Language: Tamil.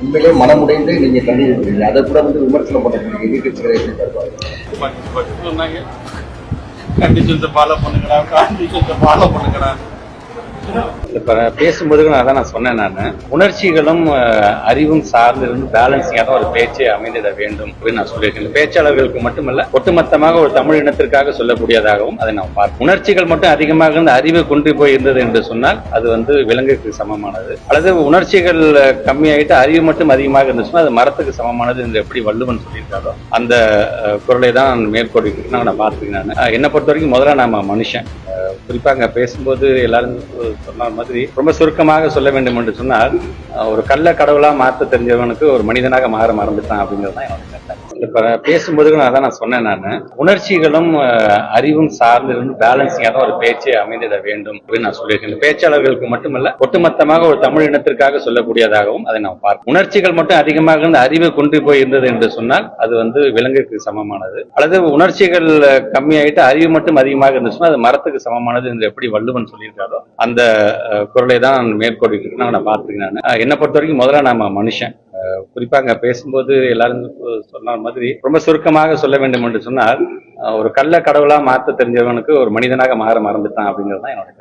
உண்மையிலே மனமுடைந்து நீங்க கண்ணீர் விடுறீங்க. அதை கூட விமர்சனம் பண்ணக்கூடிய எதிர்கட்சிகளை எப்படி தருவாங்க? சொன்னாங்க கண்டிஷன்ஸை ஃபாலோ பண்ணுங்கடா, கண்டிஷன்ஸை ஃபாலோ பண்ணுங்கடா. இப்ப பேசும்போது நான் சொன்னேன், உணர்ச்சிகளும் அறிவும் சார்ந்து இருந்து பேலன்சிங்காக தான் ஒரு பேச்சை அமைந்திட வேண்டும் அப்படின்னு நான் சொல்லியிருக்கேன். பேச்சாளர்களுக்கு மட்டுமல்ல, ஒட்டுமொத்தமாக ஒரு தமிழ் இனத்திற்காக சொல்லக்கூடியதாகவும் அதை நாம் பார்ப்போம். உணர்ச்சிகள் மட்டும் அதிகமாக இருந்து அறிவை கொண்டு போய் இருந்தது என்று சொன்னால் அது விலங்குக்கு சமமானது, அல்லது உணர்ச்சிகள் கம்மியாயிட்டு அறிவு மட்டும் அதிகமாக இருந்துச்சுன்னா அது மரத்துக்கு சமமானது என்று எப்படி வள்ளுவன் சொல்லியிருக்காரோ அந்த குரலை தான் மேற்கோடி நான் பார்த்துக்கிறேன். என்னை பொறுத்த வரைக்கும் முதல்ல நாம மனுஷன், குறிப்பாக பேசும்போது எல்லாரும் சொன்ன மாதிரி ரொம்ப சுருக்கமாக சொல்ல வேண்டும் என்று சொன்னால், ஒரு கள்ள கடவுளா மாற்ற தெரிஞ்சவனுக்கு ஒரு மனிதனாக மாற மறந்துட்டான் அப்படிங்கிறது தான் என்னோட கருத்து. இப்ப பேசும்போது நான் சொன்னேன், உணர்ச்சிகளும் அறிவும் சார்ந்து இருந்து பேலன்சிங்காக தான் ஒரு பேச்சை அமைந்திட வேண்டும் அப்படின்னு நான் சொல்லியிருக்கேன். பேச்சாளர்களுக்கு மட்டுமல்ல, ஒட்டுமொத்தமாக ஒரு தமிழ் இனத்திற்காக சொல்லக்கூடியதாகவும் அதை நாம் பார்ப்போம். உணர்ச்சிகள் மட்டும் அதிகமாக இருந்து அறிவை கொண்டு போய் இருந்தது என்று சொன்னால் அது விலங்குக்கு சமமானது, அல்லது உணர்ச்சிகள் கம்மியாயிட்டு அறிவு மட்டும் அதிகமாக இருந்துச்சுன்னா அது மரத்துக்கு சமமானது என்று எப்படி வள்ளுவன் சொல்லியிருக்காரோ அந்த குரலை தான் மேற்கோடி நான் பார்த்துக்கிறேன். என்னை பொறுத்த வரைக்கும் முதல்ல நாம மனுஷன், குறிப்பாக பேசும்போது எல்லாரும் சொன்ன மாதிரி ரொம்ப சுருக்கமாக சொல்ல வேண்டும் என்று சொன்னால், ஒரு கள்ள கடவுளா மாற்ற தெரிஞ்சவனுக்கு ஒரு மனிதனாக மாற மறந்துட்டான் அப்படிங்கிறது தான் என்னோட